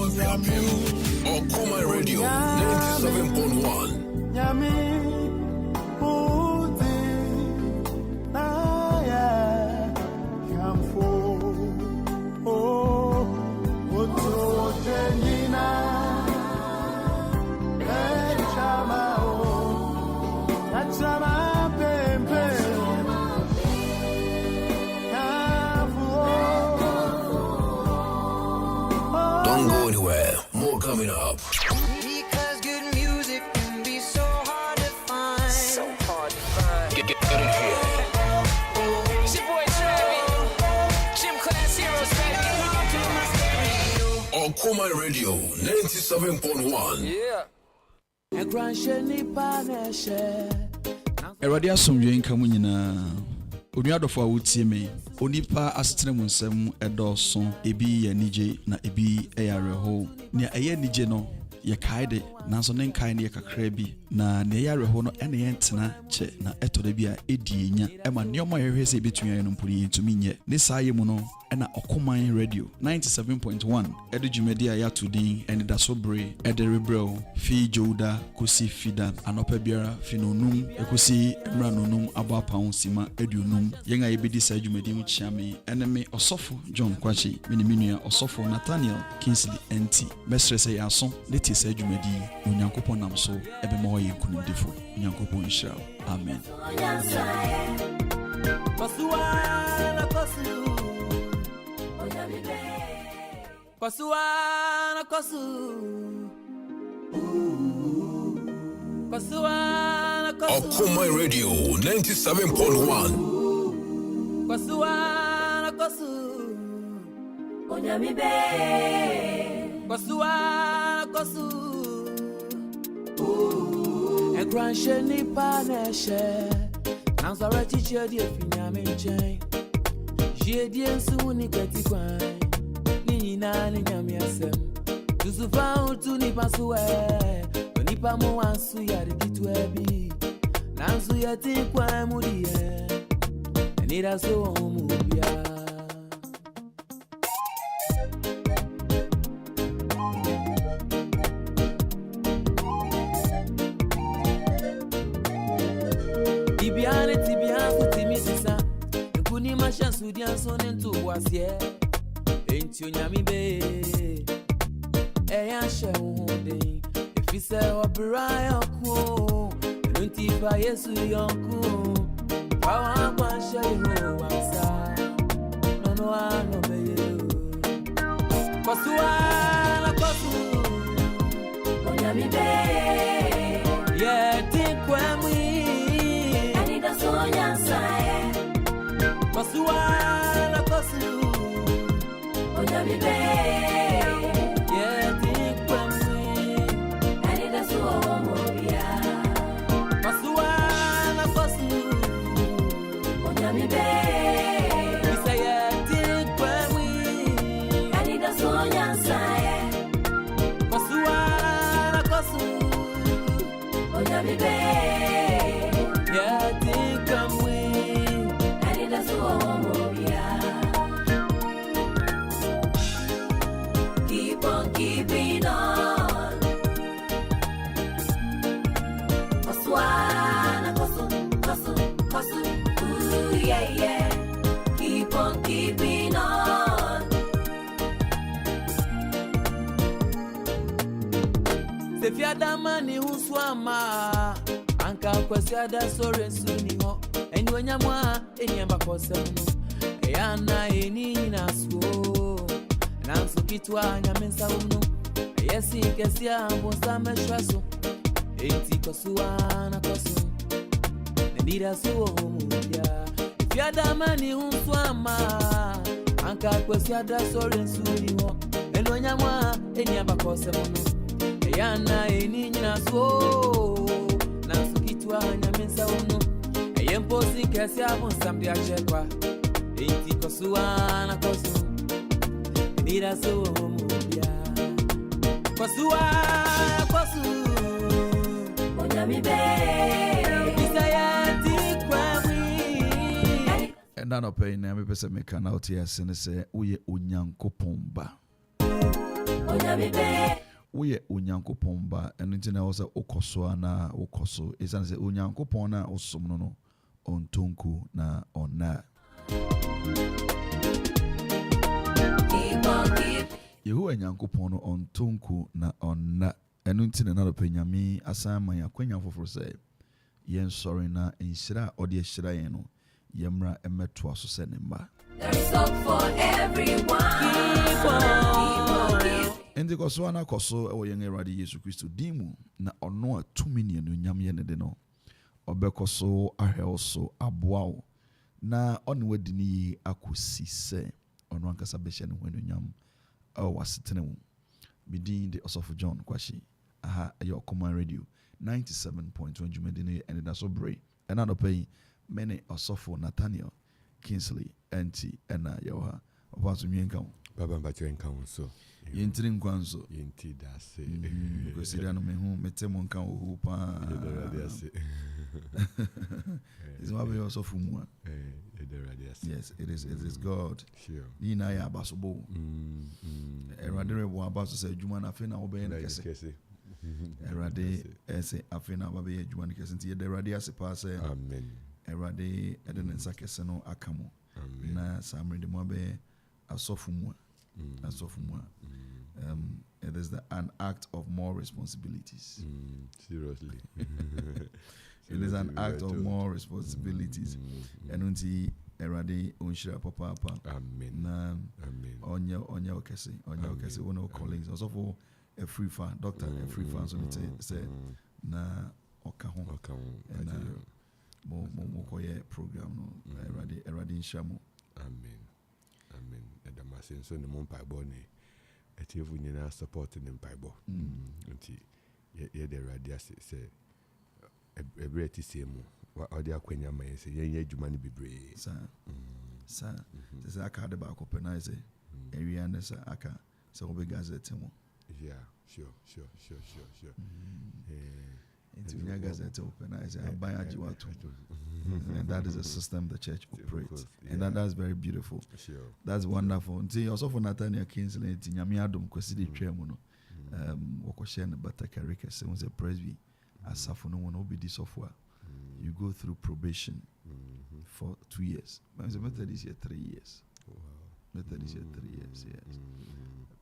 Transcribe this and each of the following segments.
Okuma Radio 97.1. Don't go anywhere. More coming up. Because good music can be so hard to find. So hard to find. Get it here. It's your boy Travis. Gym class heroes, baby. Okuma Radio 97.1. Yeah. Eradi asomdwe nka mu nyina onuadofo a wotie me onipa asetene mu nsem edoso ebi ya nije na ebi eyareho ne eye nije no ye kaide nanso ne nkai ne kakra bi na ne yareho no ene yentena che na etode bi a edienya ema neoma yehwese betunya no mpuri yentumi nye ne saaye mu no ena Okoman Radio 97.1 edu jumedi a yatudin Anidaso Bere ederebrel fi joda kosi fida anopa biara finonum ekosi emranonum abapawon sima edunum yenga yebedi sa jumedi mu chiame eneme osofo John Quarshie miniminu osofo Nathaniel Kingsley Entsie mesrese yaso leti sa jumedi onyankopon namso ebe mo ye kunundefo onyankopon nhyira amen. Kwasuana kwasu Kwasuana kwasu Okuma Radio 97.1. Kwasuana kwasu Onyamibe Kwasuana kwasu Egranshe ni paneshe Nansara teacher di efinyame nchen Jedi ensu ni kwetikwan Nani nyami asem Tusufa utu ni pasuwe Onipa mo wansu ya rikitwebi Nansu ya tikwa mudiye Anidaso omubia Tibiane kutimi sisa Nkuni mashansu dianso nentu wasye Enti onyamibe eya she hunde ifise obira yonku nti fa Yesu yonku bawa kwa she ho wasa no ano beye kwasuana kwasu onyamibe ye tikwamwi Anidaso nyansaye kwasuana kwasu Onyamibe Yeti kwamwi Anidaso omobia Kwasuana kwasu Onyamibe Isa yeti kwamwi Anidaso nyansaye Kwasuana kwasu Onyamibe Yeti kwamwi Anidaso omobia Keeping on. Kwasuana kwasu, ooh yeah. Keep on keeping on. Sefiada mani uswama, anka kwasiada sore suni ho. Enyonyamwa enyamba kosemu, eyana eni naswo. Nansu kitwa nyamensa unu Yesi kesia mbonsa meshwaso Enti kwasuana kwasu Anidaso omubia Ifiada mani unswama Anka kwesiada sore nsuni ho Enyonyamwa enyamba kosemunu Eyana eni nyinaswo Nansu kitwa nyamensa unu Eyemposi kesia mbonsa mdiachekwa Enti kwasuana kwasu Anidaso omubia kwasu Onyamibe Isayati kwamwi Enda no pay na me pese me kana oti asene se uye onyankopon ba woyɛ onyankopɔn ba ɛno nti na ɛwɔ sɛ wokɔ so ana wokɔ so ɛsiane sɛ onyankopɔn no a wosom no no ɔntonku na ɔnna yehowa nyankopɔn no ɔntonku na ɔnna ɛno nti na nadɔpɛ nyame asan ma yɛ akwanya foforɔ sɛ yɛnsɔre na nhyira a ɔde ahyira yɛn no yɛmmra ɛmmɛtoa so sɛ ne mma enti kɔ so ana kɔ so ɛwɔ yɛn Awurade Yesu Kristo din mu na ɔno a tumi ne anuonyam yɛ ne de no ɔbɛkɔ so ahwɛ wo so aboa wo na ɔne wadi ne yie akɔsi sɛ ɔno ankasa bɛhyɛ ne ho anuonyam ɛwɔ w'asetena mu bidin de ɔsɔfo John Quarshie aha ɛyɛ Ɔkɔman Radio 97.1 dwumadi no yɛ Anidaso Bere ɛna anɔpa yi mene ɔsɔfo Nathaniel Kingsley Entsie ɛna yɛwɔ ha ɔpa so nwien ka wo Baba mbacho nka wo so yɛntiri nkwa nso yɛnti dase kɔsiria no mehu mete mo nka wo ho paa is what we also from yes it is God sure ni na ya abasobo Erade rebo abaso say adwuma na afi na wo be na kese Erade ese afi na ba be adwuma na kese nti Erade ase pa say amen Erade ede ne nsa kese no akamo na samre de mo be asofu mu it is an act of more responsibilities seriously it is an act of more responsibilities and unti Erade onshira papa amen na amen onya okese one of colleagues also for a free fan doctor a free fan so say na oka ho and mo koye program no Erade nshamo amen edamase so ne mo mpaibo ne etiefu nyina support ne mpaibo nti ye de Erade ase say every tisemu odi akwanya ma yese yen adwuma ne bebre sa se aka de ba ko penaize area ne sa aka se obe gazette mo yeah sure into your gazette openize abaya jiwatu and that is a system the church operates and that's very beautiful sure that's wonderful until also for Nathaniel Kingsley Entsie nyame adom kwesi de twam no wokɔhyɛ ne batakari kɛse wo sɛ presby asafo no one obedi software you go through probation for 2 years method is here 3 years method is here 3 years yes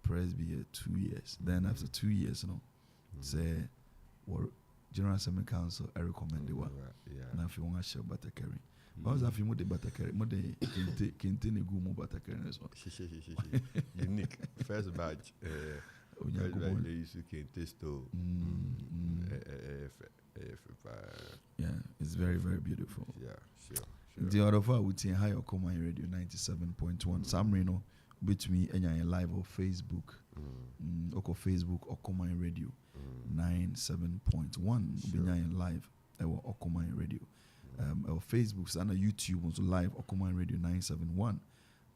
presby here 2 years then after 2 years you know say what General Assembly Council I recommend the one na fi won ahye batakari but as afi mo de batakari mo de kente ne gu mo batakari so unique first batch they used to kente store yeah it's very very beautiful yeah sure the other far we see high Ɔkɔman Radio 97.1 Samre no between enya live on Facebook Facebook Ɔkɔman Radio 97.1 Binyan live Ɔkɔman Radio our Facebook and YouTube also live Ɔkɔman Radio 971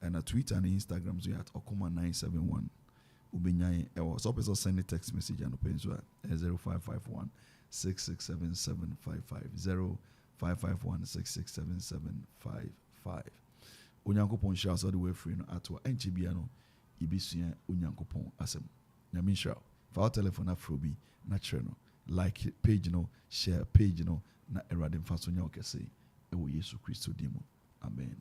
and a Twitter and Instagram so at Ɔkɔman 971 Ubinyan so person send a text message and open so 0551 667755 0551 667755 Onyankopɔn shall so the way free no atwa enchibia no ibisua Onyankopɔn asem nyame shall for our telephone afrobi natural no like page no share page no na Erade mfa so nya okese ewo Yesu Kristo dimo amen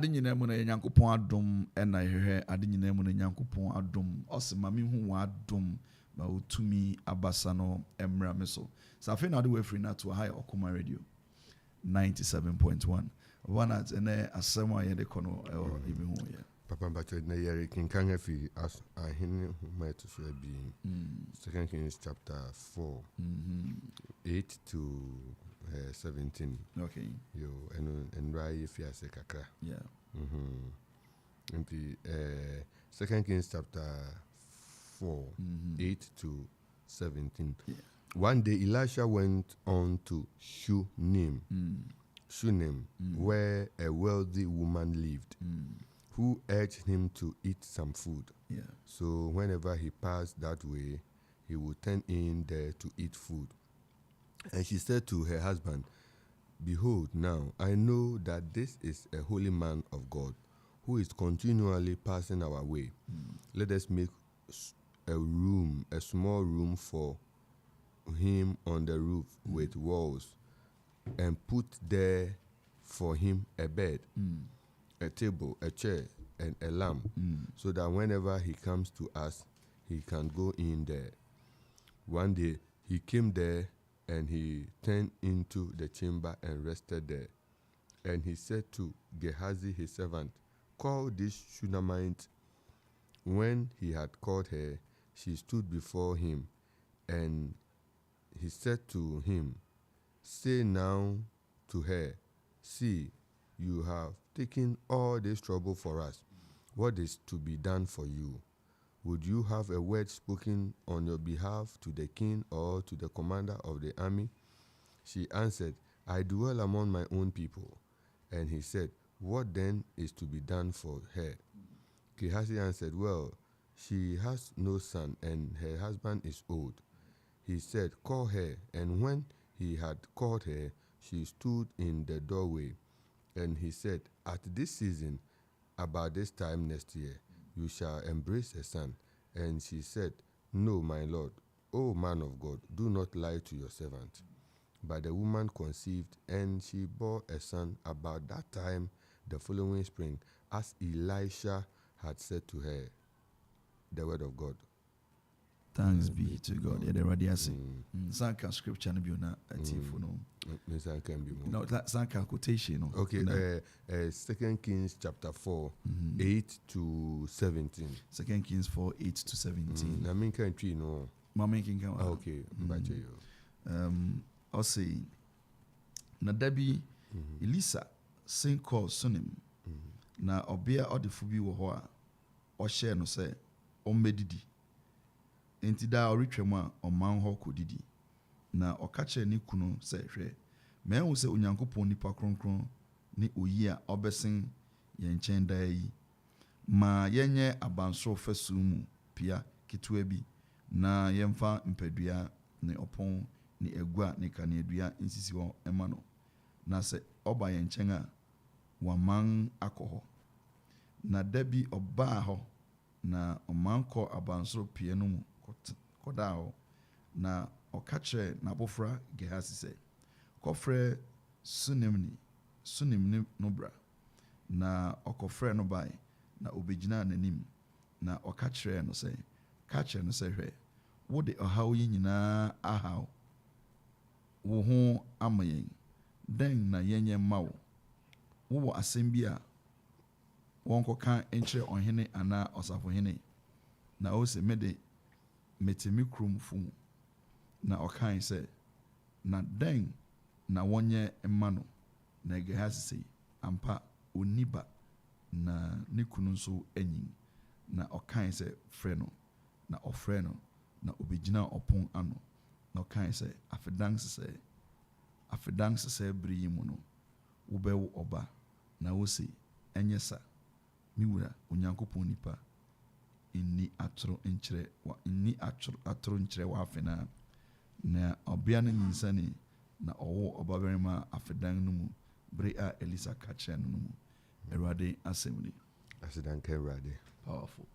ade nyina mu na Nyankopɔn adom ɛna yɛhwɛ ade nyina mu na Nyankopɔn adom ɔse ma me hu wa adom ma otumi abasa no emra me so sa fe na de we free na to high Okuma radio 97.1 one at ene asɛm a yɛde kɔ no ebi hu yɛ Papa Bacho na yɛre kinkan afi as ahene homa to so bi 2 Kings chapter 4 8 to 17. Okay. Yo, and right if you say kakra. Yeah. And the 2 Kings chapter 4, 8 to 17. Yeah. One day Elisha went on to Shunem, where a wealthy woman lived, who urged him to eat some food. Yeah. So whenever he passed that way, he would turn in there to eat food. And she said to her husband, "Behold, now I know that this is a holy man of God, who is continually passing our way. Let us make a small room for him on the roof with walls, and put there for him a bed, a table, a chair, and a lamp, so that whenever he comes to us, he can go in there." One day he came there, and he turned into the chamber and rested there. And he said to Gehazi his servant, "Call this Shunammite." When he had called her, she stood before him, and he said to him, "Say now to her, see, you have taken all this trouble for us. What is to be done for you? Would you have a word spoken on your behalf to the king or to the commander of the army?" She answered, "I dwell among my own people." And he said, "What then is to be done for her?" Gehazi answered, "Well, she has no son, and her husband is old." He said, "Call her." And when he had called her, she stood in the doorway. And he said, "At this season, about this time next year, you shall embrace a son." And she said, "No, my lord. O man of God, do not lie to your servant." But the woman conceived, and she bore a son about that time the following spring, as Elisha had said to her. The word of God. Thanks be to God. Yeah, the radiasi. Sanka scripture no bi na atifo no. No, that Sanka quotation no. Okay, 2 Kings chapter 4, 8 to 17. 2 Kings 4, 8 to 17. I mean, country no. Mama king kan. Okay, bache yo. I'll say na dabi Elisa sen call Sunem. Na obia odefo bi wo ho a ohye no se ommedidi. Enti da oretwam a oman ho kodidi. Na okache ne kunu se hwe. Me hu se Onyankopɔn nipa kronkron ne oyi a obesen ye nchen da yi. Ma yenye abansoro fasu mu pia ketua bi na yemfa mpadua ne opon ne egua ne kanedua nsisi ho ema no. Na se oba ye nchen a waman akɔhɔ. Na dabi ɔbaa hɔ na ɔman kɔ abansoro pie no mu kɔda hɔ na ɔka kyerɛ n'abofra Gehazi sɛ kɔfrɛ Sunem no bra na ɔkɔfrɛ no bae na obegyina n'anim na ɔka kyerɛ no sɛ ka kyerɛ no sɛ hwɛ wo de ɔhaw yi nyinaa ahaw wo ho ama yɛn den na yɛnyɛ mma wo wo asɛm bi a wɔnkɔ ka enkyerɛ ɔhene ana ɔsafohene na o se mede metemi krom fu na ɔkan sɛ na den na wɔnyɛ mma no na Gehazi sɛ ampa oniba na ne kunu nso anyin na ɔkan sɛ frɛ no na ɔfrɛ no na obegyina ɔpon ano na ɔkan sɛ afedan sɛ bere yi mu no wobɛwo ɔba na wo se enye sa mi wura Onyankopɔn nipa inni atoro nkyerɛ wa afena na ɔbea no nyinsane na ɔwɔ ɔbabarima afedan no mu bere a Elisa ka kyerɛ no mu Awurade asɛm ni Asidanka Awurade powerful.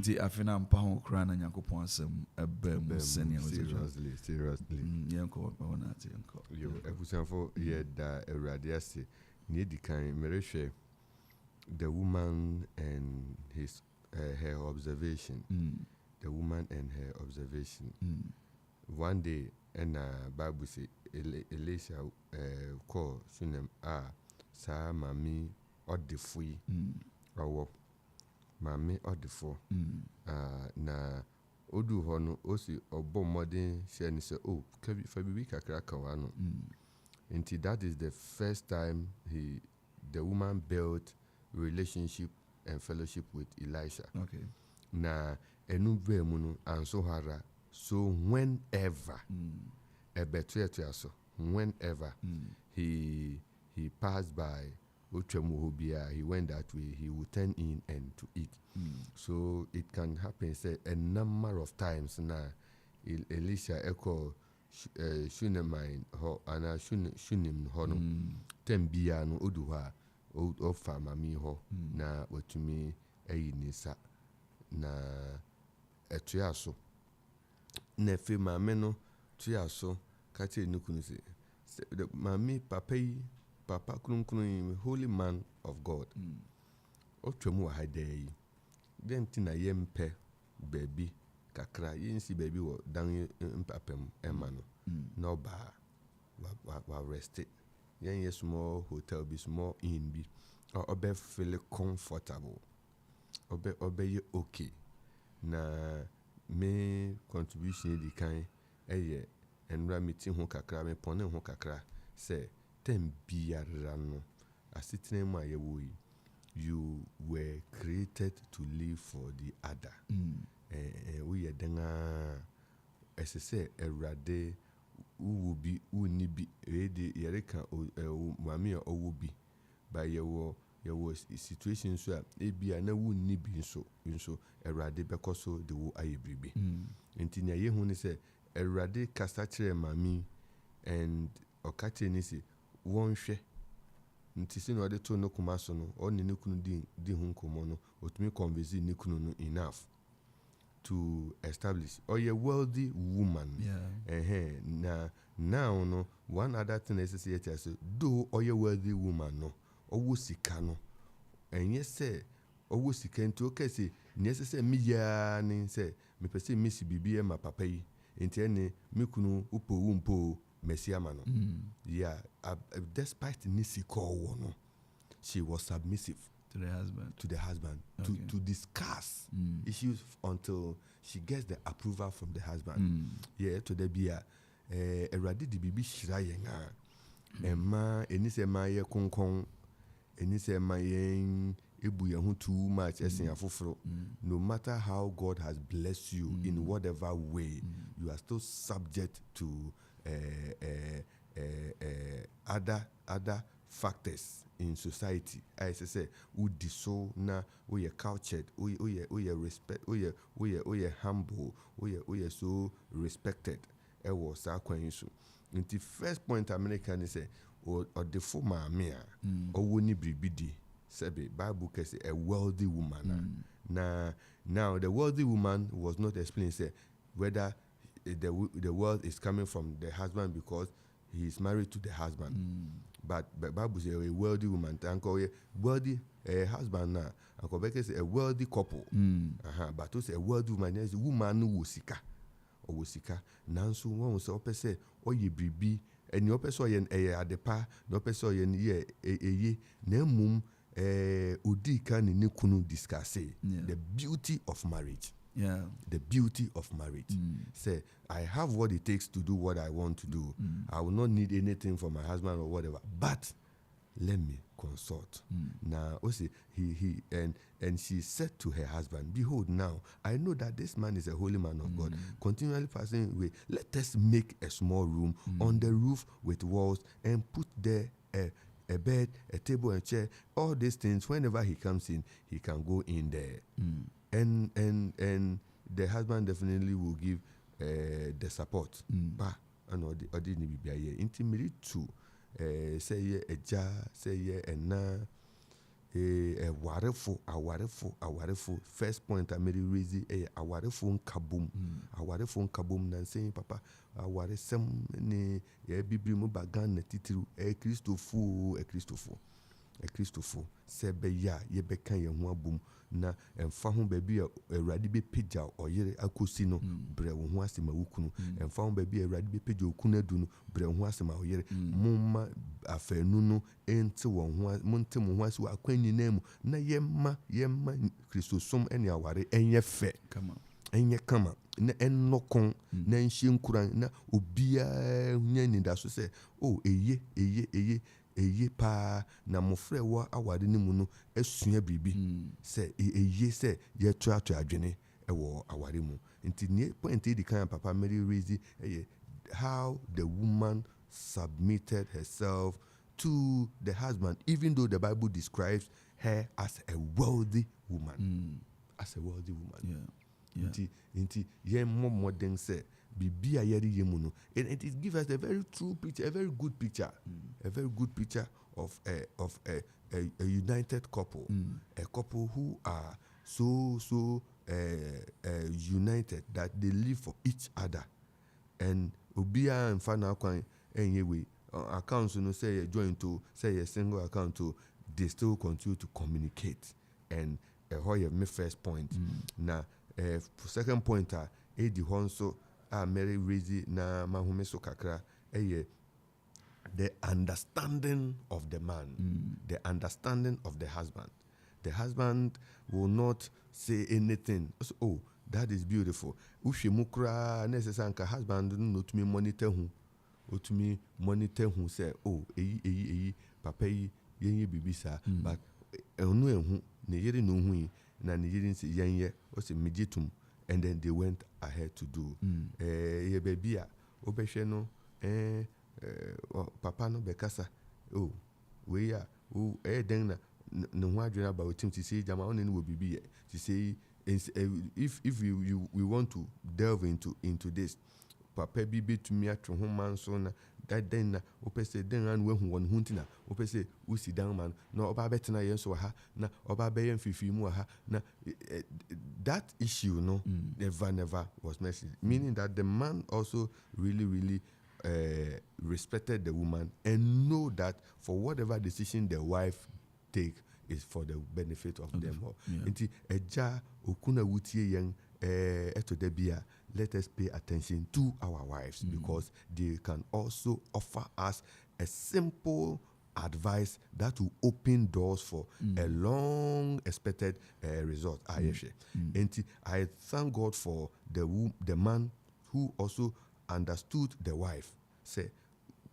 Nti afina mpa ho kra na Nyankopɔn asɛm ɛbɛ mu sɛnea seriously. Yɛnkɔ ɔna ate yɛnkɔ. Yo, ebusanfo ye da Awurade ase. Ne di kan merehwɛ the woman and her observation. The woman and her observation. One day, and Bible say Elisha call Sunem sa mami odifui awo mami odifo na odu hɔ no osi ɔbɔ mmɔden hyɛ ne sɛ fa bibi kakra ka wa no nti that is the first time the woman built relationship and fellowship with Elisha. Okay. Na enu bɛ mu no anso hara. So whenever whenever he passed by Uchemuhobia, he went that way, he would turn in and to eat. So it can happen, say, a number of times now. Elisha echo Shunemine ho ana Shunim hono tembia no oduha ofa mami ho na watumi ayi nisa na etuaso. Nefe mame no tuaso kache nukunu se mami papa kunkunu holy man of God otwemu wa hadai dem tina yempe baby kakra yinsi baby wo dan mpapem ema no no ba wa rest yen small hotel bi small inn bi obe feel comfortable obe ye okay na me contribution di kan eye enra meeting ho kakra me pone ho kakra say tem biara no asitene mu ayewo yi you were created to live for the other. We are denga say Erade who be uni be ready yereka mami o bi by your situation so ebia na wunni bi nso Erade bekoso de wo ayebribe enti na ye hu ni say Erade kasa kire mami and okache ni say won hwe nti se no de to no kuma so no oni ne kunu di hu nkomo no otumi convince ne kunu no enough to establish a wealthy woman. Now no one other thing is say do a wealthy woman no owo sika no enye say owo sika nti o ka say ne say me ya ni say me pese me si bibi e ma papa yi nti ene me kunu upo wumpo Messiama no. Yeah, despite Nisi call no, she was submissive to the husband. Okay. To discuss issues until she gets the approval from the husband. Yeah, to the bia Eradi di bibi shira yenga. Emma enise ma ye konkon enise ma yen ebu ye hu too much esen afoforo. No matter how God has blessed you in whatever way, you are still subject to other factors in society. I say we diso na we are cultured, we are respect, we are humble, we are so respected. I was our so. In the first point American is say or the former mea or woni bribidi sebe Bible can say a wealthy woman. Now the wealthy woman was not explained say whether the wealth is coming from the husband because he is married to the husband. But Bible says a wealthy woman, a wealthy husband now, and because a wealthy couple. But to say a wealthy woman is a woman who sika or sika. Nansu one so say or ye bribi and your person adepa, no person ye nemum udika ni nikunu discuss the beauty of marriage. Yeah. The beauty of marriage. Say, I have what it takes to do what I want to do. I will not need anything from my husband or whatever. But let me consult. Now, also, he and she said to her husband, behold, now I know that this man is a holy man of God, continually passing away. Let us make a small room on the roof with walls and put there a bed, a table, and chair. All these things. Whenever he comes in, he can go in there. And the husband definitely will give the support. But I know the didn't be intimate to say a jar, say a na awarefo. First point I made raise awarefo nkabom na saying papa awaresem ne ye bibiri mu bagan na titiru Christopher sebe ya ye beka ye ho abom na emfa ho ba bi awurade be pagya oyere akosi no bre wo ho asema wukunu emfa ho ba bi awurade be pagya okunu adu no bre ho asema oyere mumma afanu no ente wo ho monte mo ho asu akwanyi na mu na yemma Christosom ene aware enye fe kama na enokon na nhye nkuran na obia nya Anidaso se eye pa na mofre wa awade ni mu no asua bibi se eye se ye toato adwene wo aware mu nti ne point di kan papa Mary raise how the woman submitted herself to the husband, even though the Bible describes her as a wealthy woman. Inti ye more than say bibi ayeri yemuno, and it gives us a very true picture, a very good picture, of a united couple, a couple who are so united that they live for each other, and obia and fana kwan anyway accounts no say you join to say a single account to they still continue to communicate, and how you my first point na second point the honso Mary Rizzi na mahome so kakra the understanding of the man, the understanding of the husband. The husband will not say anything. So, oh, that is beautiful. Ushimukra necessarily husband not me monitor who, to me monitor who say, oh, papa yenye bibisa, but enu hu ne yeri no hu na ne yeri nsi yenye o se meditum, and then they went ahead to do. Ye baby a obehwe no papa no bekasa oh we ya oh den na no ho adwena ba otim to say jama on ni wo bibi to say if we want to delve into this papa bibi to me atwo ho man so na that then na opese den an we hu won huntina opese usi down man na oba betena yen so ha na oba be yen fifi mu ha na that issue no never was mentioned, meaning that the man also really respected the woman and know that for whatever decision the wife take is for the benefit of them all. Nti eja okuna wutie yen eto de bia, let us pay attention to our wives because they can also offer us a simple advice that will open doors for a long expected result. Nti I thank God for the man who also understood the wife. Say,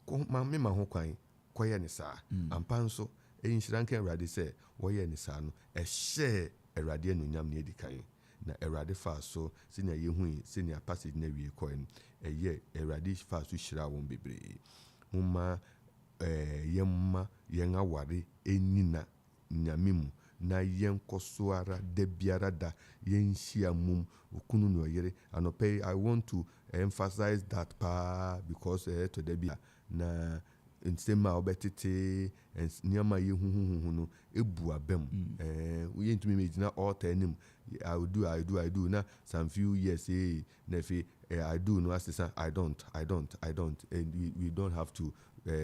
"Mama ma ho kwan, koye ni sa." Ampanso enhyiranka Awurade say, "Woye ni sa no, share Awurade anunyam na edikan." Na Awurade fa so, senior yehu, senior passage na wie koen. Eye Awurade fa so hyira won bebre. Mumma yemma yen aware enina nyamemu na yen kosoara de biara da yen hia mum okunu no yere anope. I want to emphasize that because to the bia na nsema obetete niama ye hu no ebu abem we ntumi megina all tanim I do na some few years na fe I do no assistant I don't and we don't have to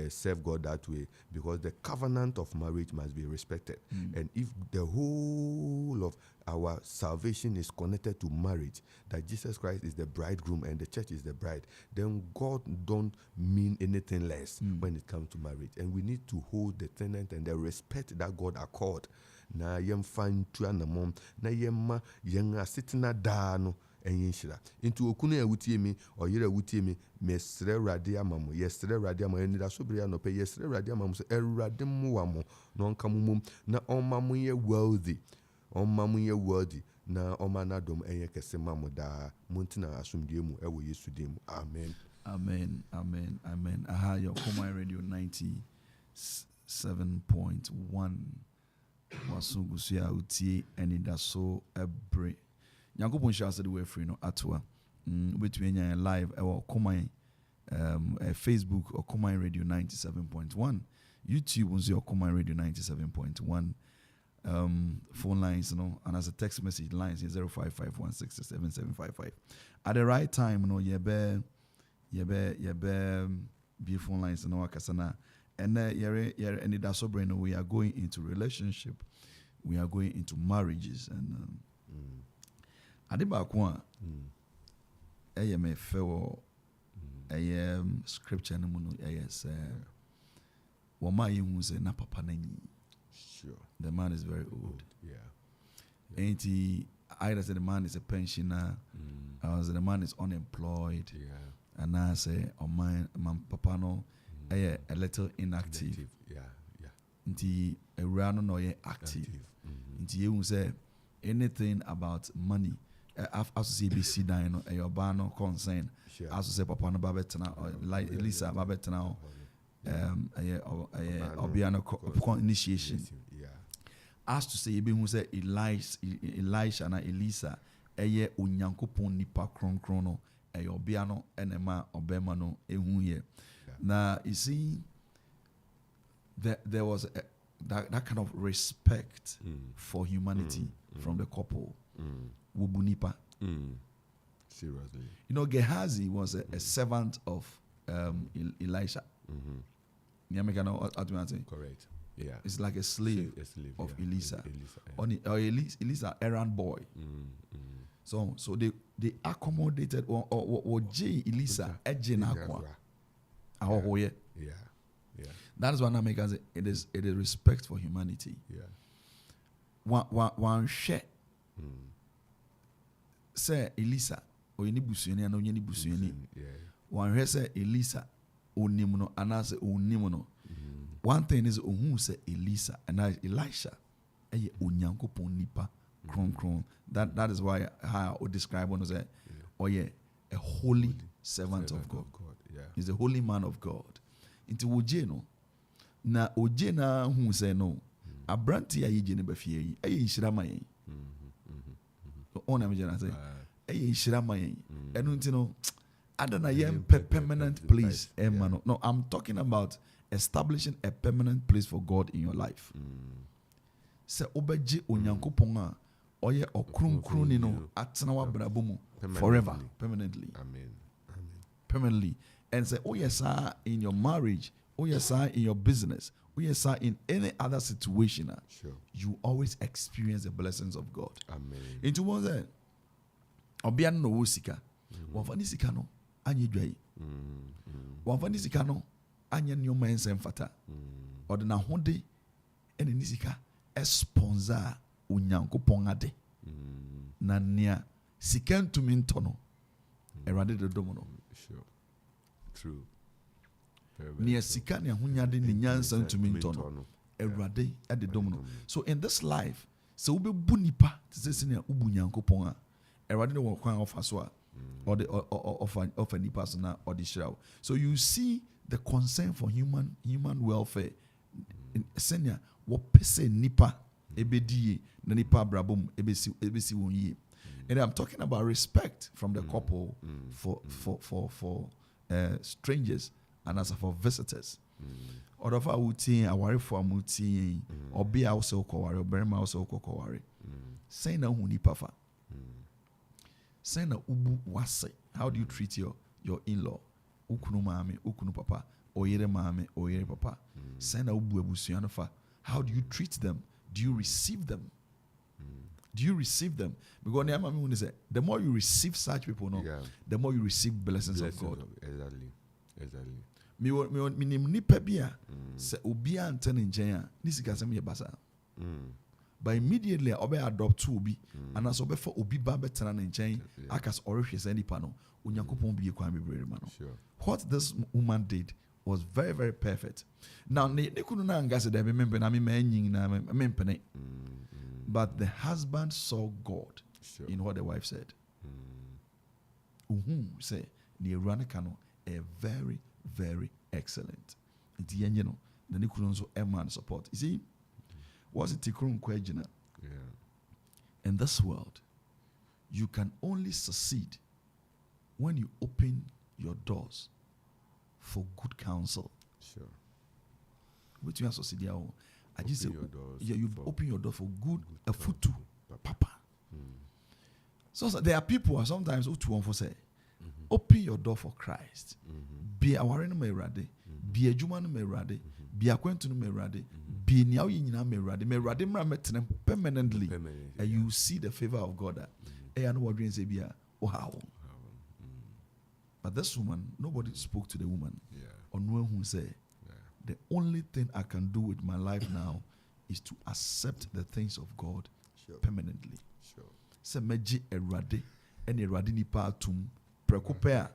serve God that way because the covenant of marriage must be respected. And if the whole of our salvation is connected to marriage, that Jesus Christ is the bridegroom and the church is the bride, then God don't mean anything less when it comes to marriage. And we need to hold the tenet and the respect that God accord. Na yem fan tu anamom na yemma yen asetina da no enhyira into okunu ya wutie mi oyere wutie mi mesre Awurade amamo yesre Awurade amamo Anidaso Bere no pe yesre Awurade amamo so Awurade mu wamo no nka mumum na omamo ye worthy na omanadom enye kese mamo da muntina asumdie mu ewo Yesu dim. Amen. Aha, your Common Radio 97.1 Wasungusia utie Anidaso Bere. Yankopon shall say the way free no atwa. Between live or Common Facebook or Common Radio 97.1. YouTube was your Common Radio 97.1. phone lines, and as a text message lines is 0551677755. At the right time, you be phone lines, akasana. And Anidaso Bere, we are going into relationship, we are going into marriages, and Adibakwa, me fellow scripture yes, Wama Yunze na papa nani. Sure. The man is very old. Yeah. Ain't he? Either say the man is a pensioner, or say the man is unemployed. Yeah. And I say, oh my papa no, a little inactive. Yeah. Nti a rano no active. Nti you say anything about money. As say BC dino, a your bano concern. Sure. As say papa no babetana or like Elisa babetana. Obiano initiation. Yeah. As to say, who say Elisha and Elisa, unyankopon nipa krono, obiano enema obemano ehunye. Now you see, there was that kind of respect for humanity from the couple. Wubunipa. Seriously. Gehazi was a servant of Elisha. Correct. Yeah. It's like a slave of Elisa. Elisa, errand boy. So they accommodated or J Elisa Ejinakwa. Yeah. That is what I make as it is respect for humanity. Yeah. One share. Say Elisa or any busuani and any busuani. Yeah. One say Elisa onimuno anase onimuno. One thing is who say Elisa and Elisha eye onyankopon nipa kron. That is why how I would describe one as a a holy servant of God. Yeah. He's a holy man of God. Into ojeno na ojena who say no abranti ayi jene bafie yi eye nhyirama yen. On am jena say eye nhyirama yen. Enu ntino adana yem permanent place emano. No, I'm talking about establishing a permanent place for God in your life. Se obeji onyankopon a oye okrunkru ni no atena wa brabo mu forever, permanently. Amen. Permanently. And say, oh yes, sir, in your marriage, oh yes, sir, in your business, oh yes, sir, in any other situation, Sure. you always experience the blessings of God. Amen. Into one say, obian no sika, wafani sika no anye dwai, wafani sika no anye nyoma ensem fata, ode na honde ene ni sika sponsor onyankopon ade na nia sika ntumi ntono erade de domono. Sure. True. Nia sika ne ahonyade ne nyansa ntumi ntono erade ade domono. So in this life, so ube bu nipa tse ne ubu nyankopon a erade ne won kwan ofa so a or the of any person or the shroud. So you see the concern for human welfare in senior what pese nipa ebedie na nipa brabom ebesi wonye. And I'm talking about respect from the couple for strangers and as for visitors. Odofa uti aware for amuti obi also koware oberema also koware. Say na hu nipa fa. Say na ubu wase. How do you treat your in-law? Ukunu mame, ukunu papa, oyere mame, oyere papa. Say na ubu ebusuano fa. How do you treat them? Do you receive them? Do you receive them? Because the more you receive such people, the more you receive blessings of God. Exactly. Me nipa bia se obi ante ne nchen a ni sika sem ye basa. But immediately obe adopt to obi and as obe for obi ba betena ne nchen akas orehwe se nipa no onyankopon bi ekwan bebrere ma no. What this woman did was very, very perfect. Now ne kunu na ngase de membe na me manyin na mempene. But the husband saw God in what the wife said. Say the Iranakano a very, very excellent. The Nikurun so man support. You see, was it Tikurun Kwejina? In this world, you can only succeed when you open your doors for good counsel. Sure. But you are succeed. I just say, Open your doors yeah, you for open your door for good, a good foot to papa. Mm. So there are people who are sometimes who to want for say, open your door for Christ. Be a warren me rade, be a juman me rade, be a quentin me rade, be now in me rade me permanently, and you see the favor of God. And what dreams be wow. But this woman, nobody spoke to the woman. Yeah. Or no one who say, the only thing I can do with my life now is to accept the things of God permanently. Sure. Se meji erade, eni erade ni pa atum, prekopea,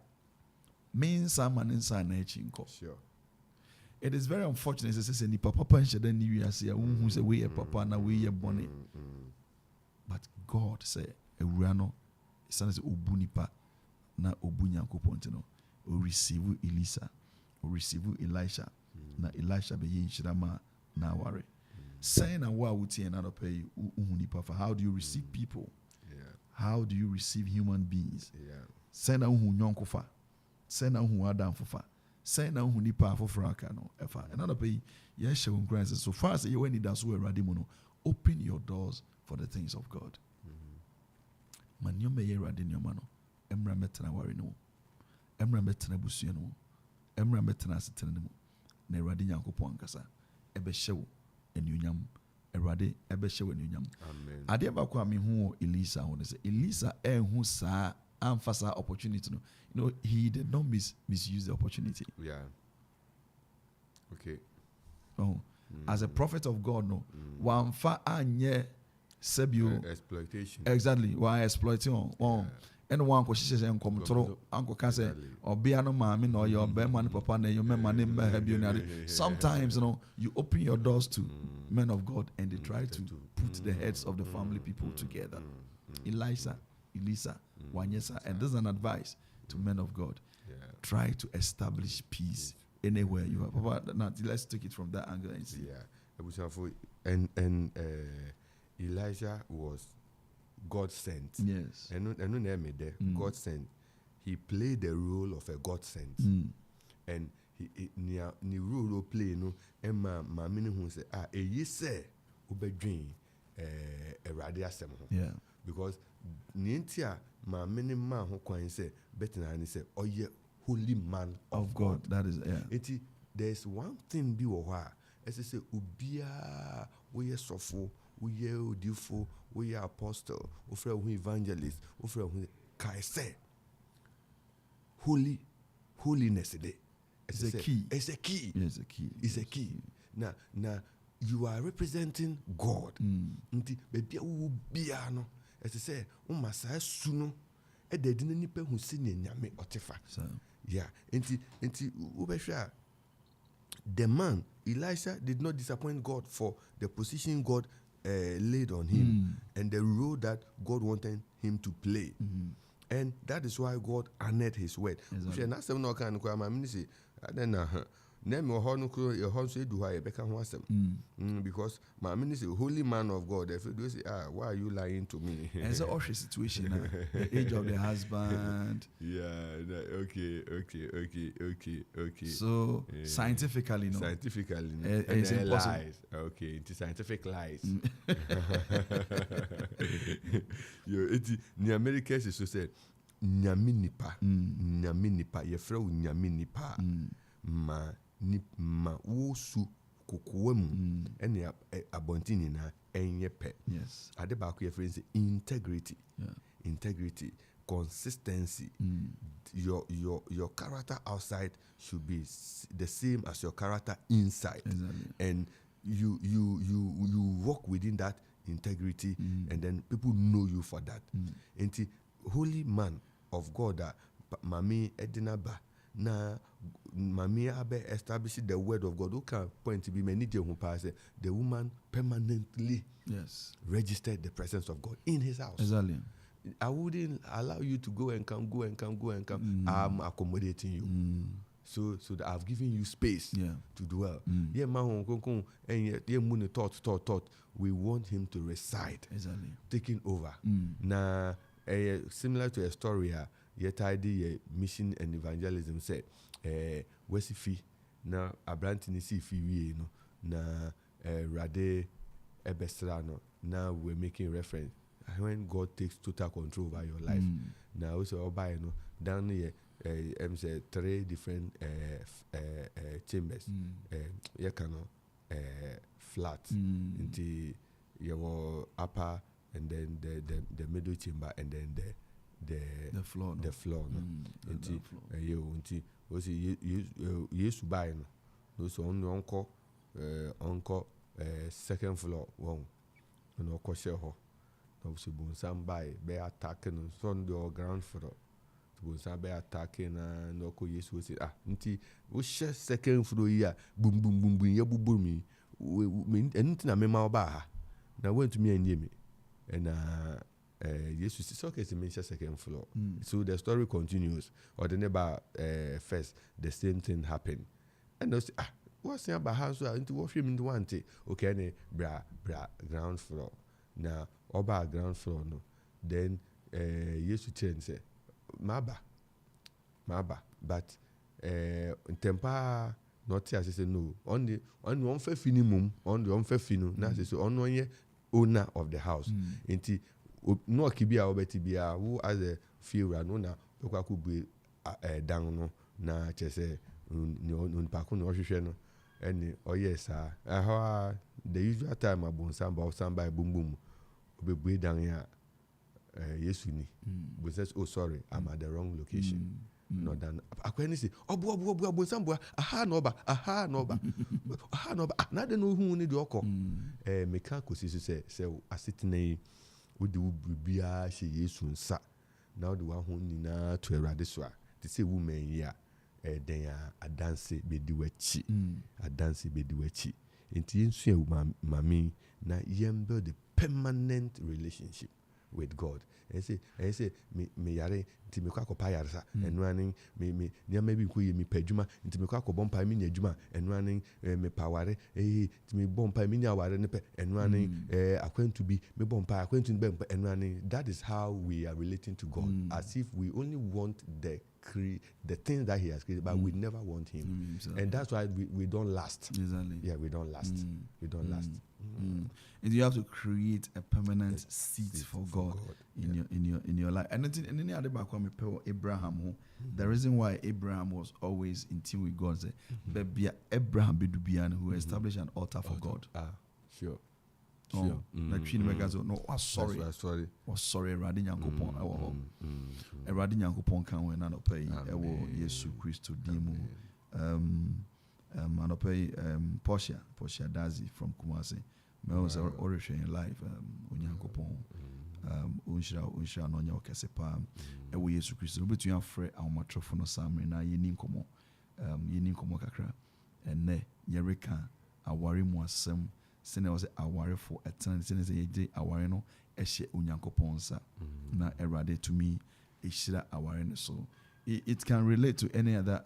means man inside na echinko. Sure. It is very unfortunate. It says ni papa pension then you say who say we papa na we bonny. But God say ewurano, it says obu nipa na obu nyankopon tino. O receive Elisa, o receive Elisha, na Elisha be yin shirama na ware. Saying and what would say another pay nipa for how do you receive people? Yeah. How do you receive human beings? Yeah. Saying na who nyonko fa, saying na who adam for fa, saying na who nipa for fraka no efa. Another pay yes she won Christ. So far as you when it does we radimuno, open your doors for the things of God. Man you may radin your mano, emra metana ware no. Emra metana busua no. Emra metana setene no. Na radin yankopon kasa. Ebe shew enyunyam erade ebe shew enyunyam. Amen. Ade ba kwa me hu Elisa ho say Elisa hu sa amfasa opportunity no. You know he did not misuse the opportunity. Yeah. Okay. Oh. As a prophet of God no. Wa mfa anye sebio Exploitation. exactly why exploiting on and one question says come through uncle can say or be no mama no your be man papa na your man name sometimes you know you open your doors to men of God and they try to put the heads of the family people together. Elisa Wanyesa, and this is an advice to men of God. Try to establish peace anywhere you are. Papa, now let's take it from that angle and see. Yeah. And Elijah was God sent. Yes. And God sent. He played the role of a God sent. And he ni role play no Emma mamini who say ye say ubedwin erade asem ho. Yeah. Because nintia mamini man ho kwan say betina ni say oye holy man of God. That is yeah. There's one thing be wo ha as say ubia we sofo we odifo we apostle we friend who evangelist we friend who kai say holiness day. It's a key. It's a key. Yes, a key. It's a key. Now you are representing God. Nti baby wo bia no. As I say, umasa suno e de dine nipa hu si nyame otefa. Yeah. Nti ubehwa the man Elisha did not disappoint God for the position God laid on him and the role that God wanted him to play. And that is why God honored his word. Because my minister, holy man of God, if you say, why are you lying to me? And it's an awful situation now. The age of the husband. Yeah, okay. So scientifically, no. Scientifically, no. It's impossible. Lies. Okay, it's scientific lies. In America, it's so said, nyami nipa, yefra u nyami nipa, ma wosu kukuwemu, ene abontini na enyepe. Yes. Ade ba ku yefra integrity. Yeah. Integrity, consistency. Your character outside should be the same as your character inside. Exactly. And you walk within that integrity, and then people know you for that. And the holy man of God that mami edinaba na mami abe establish the word of God. Who can point to be many who pass the woman permanently registered the presence of God in his house. Exactly. I wouldn't allow you to go and come. I'm accommodating you. So that I've given you space to dwell. Yeah, and thought. We want him to reside. Exactly. Taking over. Now, similar to a story, tidy mission and evangelism said, where's the fee? Now, a brand in the fee, you know. Now, Rade Ebestrano. Now we're making reference when God takes total control over your life. Now also Oba, down here, say 3 different chambers. Flat into your upper and then the middle chamber and then the floor. The floor. Yes, to buy those on uncle second floor one. No question ho. No se bonsan by be attacking on the ground floor. Bonsan be attacking no ko yesu say nti wo share second floor here boom boom boom boom ye bubu mi anything na me ma ba ha na went to me and me and yes it's okay to mention second floor. So the story continues or the neighbor first the same thing happened and they say what's about house into what film into one thing okay ne bra ground floor now oba ground floor no then yes to change say maba but tempa not as say no on the unfair finimum on the unfair finu na say so on one owner of the house enti no kibia obeti bia who as a few no na okwaku bu down no na chese no paku no hwehwe no and yes the usual time abonsan ba somebody boom boom obebu down here yesu ni we says oh sorry I'm at the wrong location. No than akwani say obu abonsan bo aha no ba na de no hu ni de okọ meka kosi say asitena yi wodi bibia hye yesu nsa na wodi wa ho nyina to awurade so a te say woman yi a den adanse bedi wachi enti yensu e mami na yem build a permanent relationship with God. I say me yare nti me kwa kopa yare sa enu anin me nyama bi nkoye me padwuma nti me kwa kobompa me nya adwuma enu anin me paware nti me bompa me nya aware ne pe enu anin akwantu bi me bompa akwantu be enu anin. That is how we are relating to God, as if we only want the things that he has created, but we never want him. And that's why we don't last. Exactly. Yeah, we don't last. And you have to create a permanent seat for God in your life. And then any other back when Abraham, the reason why Abraham was always in tune with God, but Abraham who established an altar for God. Sure. Like sorry. Erade Nyankopɔn Erade Nyankopɔn kan we na no pay ewo Yesu Christo dimu anopay Quarshie Dazi from Kumasi me was already in life Onyankopɔn unshira no nya okese pa ewo Yesu Christo no betu afre awomatrofo no samre na yeni nkomo kakra enne yereka aware mu asem sene was aware for a time sene say ye aware no ehye Onyankopɔn sa na erade to me ehira aware no. So it can relate to any other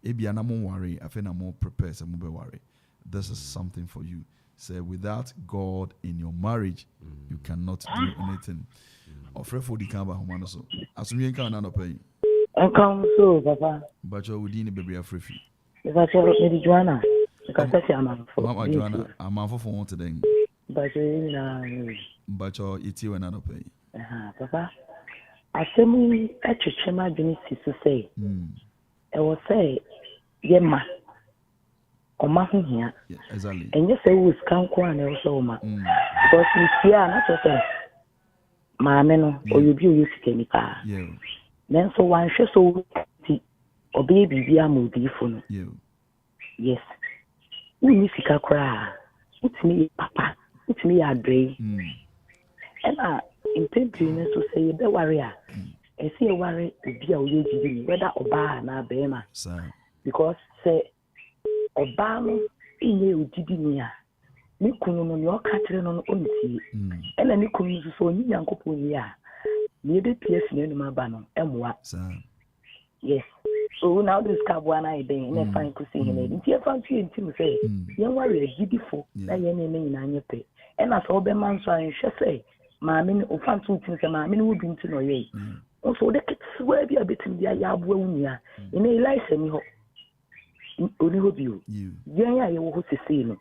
ebi na mo worry afa na mo prepare say mo be worry. This is something for you. Say without God in your marriage you cannot do anything. Ofre for the kamba homa no so asumi enka na no pay enka so papa but you within the baby afrefi if I tell me Joanna because Mama Joanna, I'm on for today. But you iti when I don't pay. Papa, I say me at Chema Genesis to say. I will say, Yema, or Mahin here. Exactly. And you say, we can go and also, ma. Because we see, not to say, Mamma, or you be used to any car. Yeah. Then so one should so or baby, be a movie for you. Yes. We sika kra utimi papa utimi adre and in tempting to say be warrior e say worry obi a oye jidi whether oba na bema because say oba no iye ojidi ni a ni kunu no ni o ka kire no onti and ni kunu so onyi Nyankopon yi a ni be pie sine no ma ba no emwa. Yes. So now this Kabwana is being in a fine cuisine. In the fancy and Tim say, young warrior, giddy-ful, that your name in your pay. And as all the man shall say, Mammy, or fancy things, and Mammy would be to know ye. Also, the kids swear be a bit in the Yabunia in a license. Only hope you. Yeah, you will see no.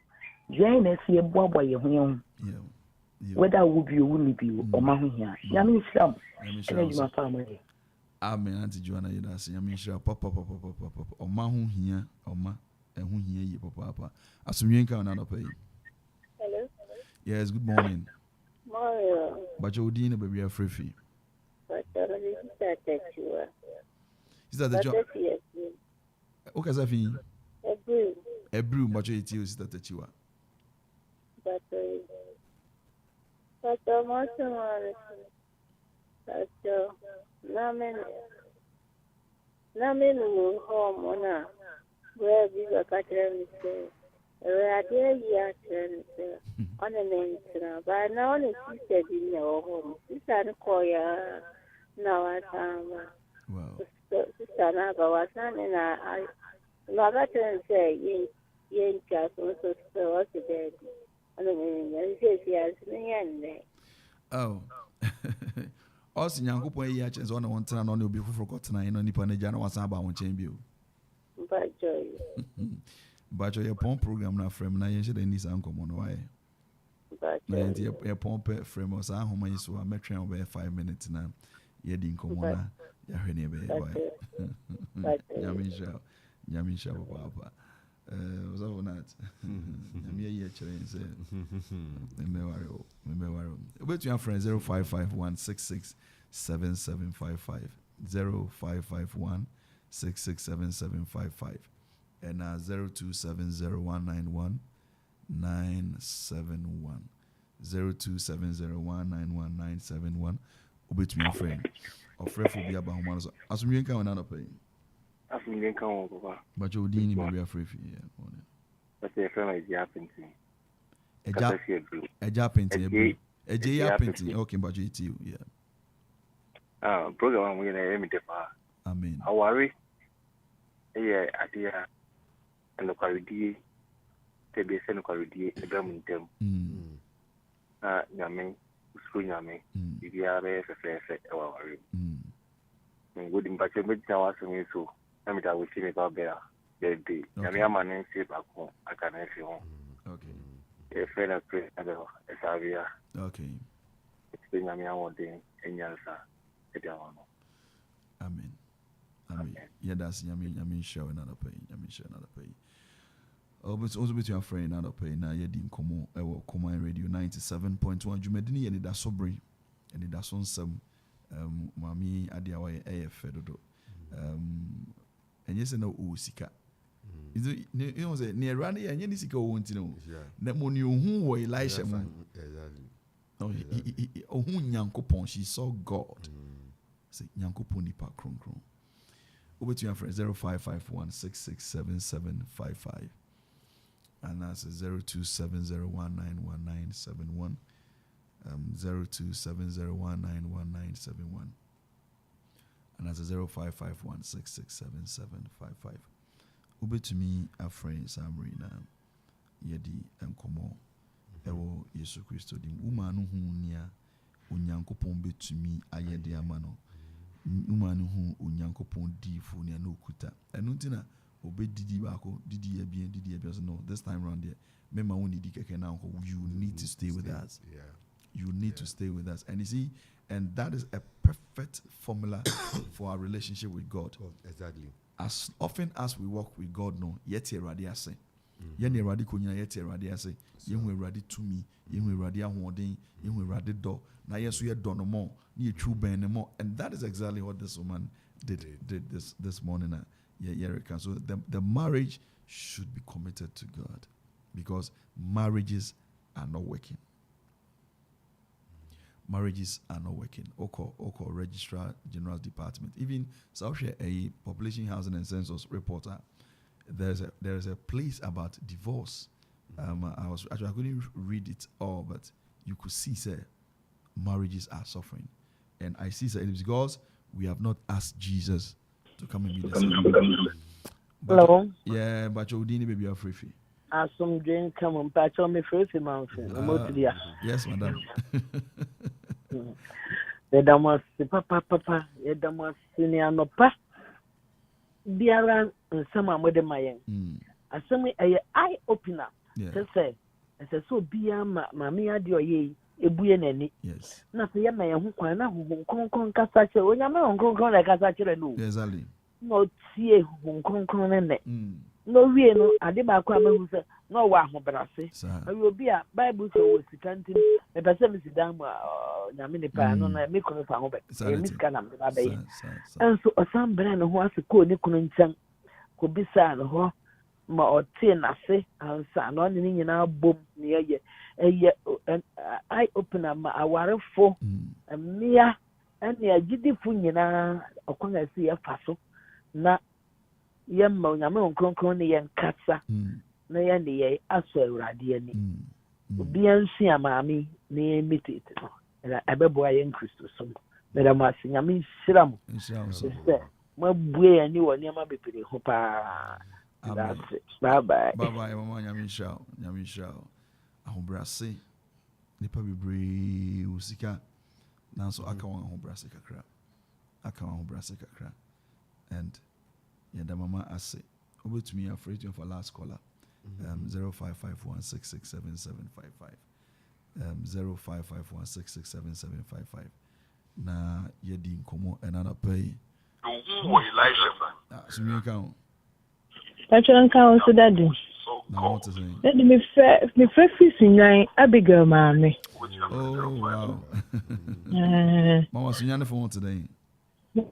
Join us here, Bob, your home. Whether will be wouldn't be or Mahia. Yamin Sham, and my family. Amen, Auntie Joanna, you know, see, I mean, sure, papa, or Mahu here, or Ma, and who here, you, papa. As you ain't another pay. Hello? Yes, good morning. Mario. But you're dinner, baby, a free fee. But I don't you. Is that the job? Okay, Safi. A brew, but you eat you, is that you are. But I'm also Namin home on a where we were catching on a name, but now it's said in your home. This is a coya now at Wow. Sister Nava was not in a mother can say, Yen Cat also was a baby. And then says he has me. Oh. Also, young people here chance one time on the be forgotten. I know Nippon Jana was about one champion. But joy. But your pump program now frame na yen shede ni san komo no why. But Na your pump frame us an homa yiso a metren over 5 minutes na ye di nkomo na ya hwene be why. Nyamisha papa. Was over that. Me here challenge say. Me worry. About your friend 0551667755 0551667755 and 0270191971 0270191971 obet me friend or friend for be about one so asum yen kan na pay asum yen kan won papa but you din be afraid yeah but your friend is happening Eja painting Eja painting okay but you too yeah program we na me defa amen awari adia and the quality to be sent quality a gamuntem nyame usuru nyame bibiara efefe awari good impact me tawa so so na me ta we see me ba bera the nyame amane se ba ko aka na fi ho okay e fe na pre ado e sabia okay e nyame awode enyansa e dia wono amen. Yeah, that's Yamin show another pay. Oh, but also between your friend another pay. Now, you didn't come on. Command Radio 97.1. Jumedini Anidaso Bere, Anidaso some Mami Adiawa AF Fedodo. And yes, no Usika. You know, say near Randy and Yenisika won't know. That when you who were Elisha. Oh, who Yankopon, she saw God. Say Yankopon nipa kron. Over to your friend 0551667755 and that's 0270191971 0270191971 and that's 0551667755 over to me a friend Samrina yedi enkomo ewo Yesu Kristo dim woman no hu nia onyankopon betumi ayede amano umanu hu onyankopon difo ne na okuta enu ntina obedidi bako didi ebien so no this time round there mema woni di keke na nko you need to stay with us you need to stay with us and you see and that is a perfect formula for our relationship with God. Exactly. As often as we walk with God no yet erade ase yen erade ko nyina yet erade ase yen hu erade tumi yen hu erade ahoden yen hu erade do na yeso ye do no mo na ye twu ben no mo and that is exactly what this woman did this morning Yerika. So the marriage should be committed to God because marriages are not working. Marriages are not working. Oko Registrar General's Department. Even South Share, a population housing and census reporter, there's a place about divorce. I couldn't read it all, but you could see marriages are suffering. And I see it is because we have not asked Jesus to come and be the same. Hello. Yeah, but you didn't be afraid. Some drink come on patch on me first MAMFE. Yes, madam. The damas papa the damas senior no pa biara nsema mo de mayen asemi eye eye opener to say ɛsɛ sɛ obiara ma maame ade ɔyɛ ebue n'ani Yes. na sɛ yɛma yɛn ho kwan na honhom kronkron kasa kyerɛ onyame honhom kronkron na ɛkasa kyerɛ no Exactly. na ɔtie honhom kronkron no nnɛ na owie no ade baako a mahu sɛ na ɔwɔ ahobrɛase ɛyɛ obi a bible sɛ ɔwɔ sika ntim mepɛ sɛ mesi dan mu a nyame ne paa no na me kunu fa ho bɛ ɛmi sika na mede babɛyɛ ɛnso ɔsan brɛ ne ho ase kɔɔ ne kunu nkyɛn kɔbisaa ne hɔ ma ɔtee n'ase ansa na ɔne ne nyinaa bom ne ɛyɛ eye opener ma awarefo mmea ɛne agyidifo nyinaa ɔkwan a ɛsi yɛfa so na yɛmma onyame nkronkron ne yɛnkasa na yɛne yɛ asɔ awurade ani obiara nsua maame na yɛmmitete no ɛbɛboa yɛn kristo so mɛdɛ mo ase nyame nhyira mo sɛ moabue ani wɔ nneɛma bebree ho paa. That's it. Bye-bye. Bye-bye, Mama Nyamisha. Ahobrase nipa bebree usika nanso aka wan ahobrase kakra and yɛda mama ase obetumi afraid of our last caller 0551667755 0551667755 na yɛdi nkɔmɔ ɛnana pɛyi sumi ka Patron count daddy. Daddy me free sunyan Abigail mama. Oh wow. Mama sunyan for today.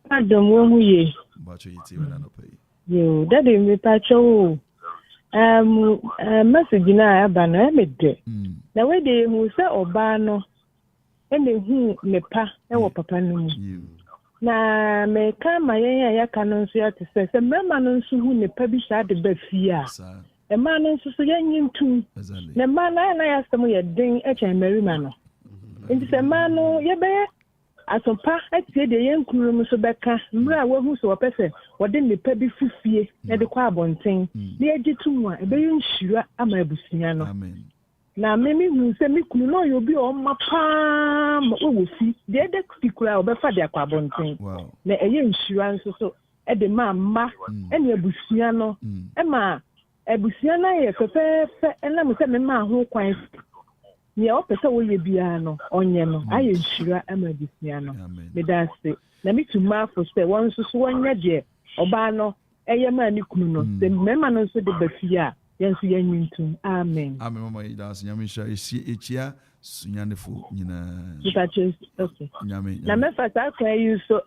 Madam wo ye. But you eat when I pay. Yo, daddy me patron. Message na aba na me de. Na we de hu se oba no. E me hu me pa e wo papa no. Na me ka ma yen ya ka no nso ya te se mema no nso hu ne pa bi sha de ba fia e ma no nso so yen yintu na ma na ya stem ye den e chen marima no nti se ma no ye be asopa atie de yen kunu mu so beka mra wa hu so opese wode ne pa bi fufie e de kwa abonten na ye gitu a e be nhyira ama abusunya no amen. Na mimi hu se mi kunu no yobi o ma pam wo fi de fikura obefa de akwabonten na eye insurance so e de ma ene abusua no e ma abusua na ye fefefe ena mo se me ma ho kwan ne o pese wo ye bia no onye no aye insura e ma abusua no me da se na mi tuma fo se won so wonye de oba no eye ma ni kunu no se me ma no so de bafia yensu yenyintum amen mama idas nyamisha echia sunyanefo nyina okay na me fata kwa you so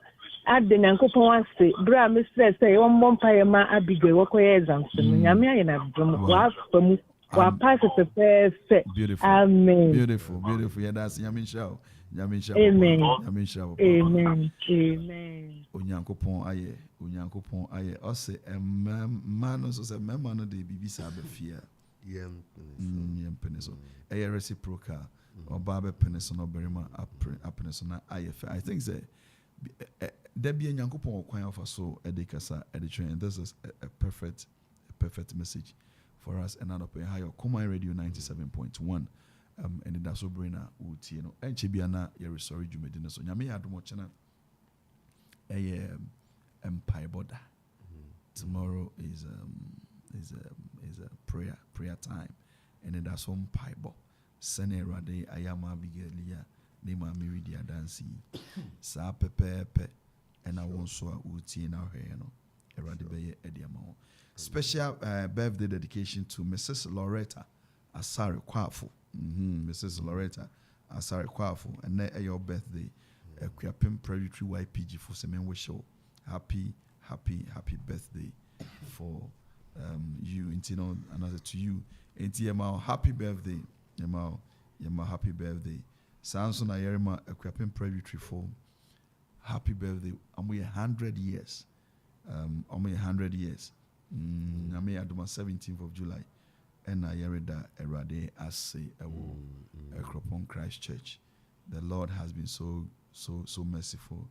ade nankopon ase bra me stress say won bompa ye ma abigwe wokoye exam so nyame aye na drum wa famu wa pass perfect amen beautiful yeah that's nyamisha amen amen onyankopon aye ose man so say mema no de bibisa abafia yem peneso aye reciprocal oba be peneso no berima apeneso na aye I think say there be nyankopon okwan ofa so edekasa editrain. This is a perfect message for us and another pay higher Common Radio 97.1 Anidaso Bere na utie no enche bia na ye sorry dwumedi so nyame ya domo chena empire border. Tomorrow is a prayer time and that's on Bible sene rade ayama bigelia ne ma miridia dansi sa pepepe and I won so utie na hwe no erade beye ediama ho. Special birthday dedication to Mrs. Loretta Asare Kwafo. Mrs. Loretta Asare Kwafo, and your birthday. Akropong Predatory YPG for semen wish you happy birthday for you. Intino another to you. Inti happy birthday. Yama happy birthday. Samson Ayerima Akropong Predatory for happy birthday. I'm 100 years. 100 years. I may add my 17th of July, and I Yerida Erade as say Akropong Christ Church. The Lord has been so merciful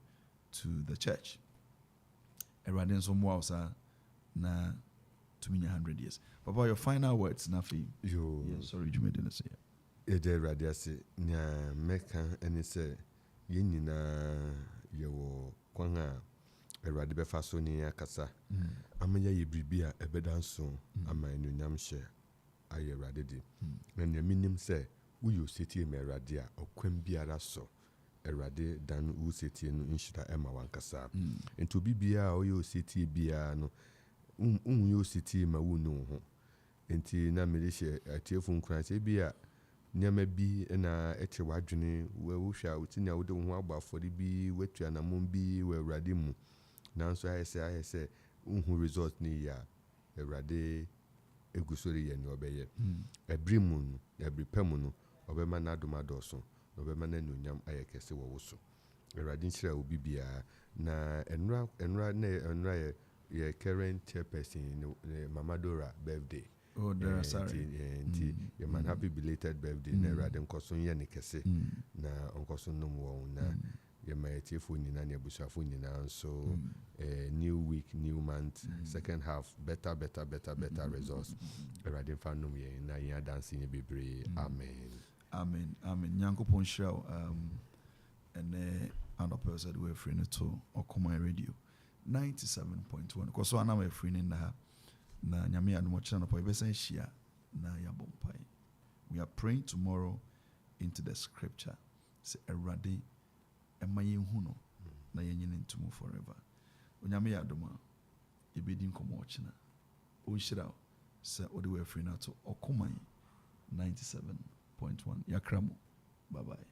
to the church. Erade so more na to me 100 years. Papa, your final words, Nafi. Sorry, you made it say. Ede Erade say nya meka eni say yenina yewo kwanga Erade be faso ni akasa amanya ye bibia ebedanso ama enunyam hye ayɛ Awurade de na nea menim sɛ woyɛ osetie ma Awurade a ɔkwan biara so Awurade dan wo setie no nhyira ɛma wankasa nti obi biara a ɔyɛ osetie biara no yɛ osetie ma wo no ho nti na mede hyɛ atiefo nkran sɛ bi a nneɛma bi na ɛte wadwene wohwɛ a wotini a wode wo ho abɔ afɔre bi watu anammɔn bi wɔ Awurade mu nanso ayɛ sɛ wohu result ne yɛ a Awurade egu so yɛ ne ɔbɛyɛ ɛbiri mu no ɛbiri pɛ mu no ɔbɛma n'adom adɔɔso na ɔbɛma n'anuonyam ayɛ kɛse wɔ wo so Awurade nhyira obi biara na ɛnura yɛ current chairperson Mama Dora birthday. Oh, there are sorry. Your man happy belated birthday. Na Awurade nkɔso yɛ ne kɛse na nkɔso nom wɔn na your my tiefo nyina ne abusuafo nyina nso new week, new month, second half better results. Awurade mfa nom yɛn na yɛn dancing yɛ bebree. Amen. Nyankopɔn hyira and anɔpɛ sɛ de wɔ afiri no to Ɔkɔman radio 97.1 kɔ so anam afiri no na ha na nyame adom ɔkyerɛ no pɔ yɛbɛsan hyia na yɛabɔ mpae. We are praying tomorrow into the scripture sɛ Awurade ɛma yɛnhu no na yɛnyine ntomu forever. Onyame yɛ adom a yɛbɛdi nkɔmmɔ ɔkyena ɔnhyira wo sɛ wode wɔ afiri no to Ɔkɔman 97.1 yɛakra mu. Bye bye.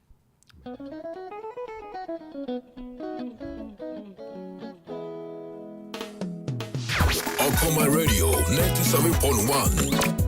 Akropong Radio 97.1.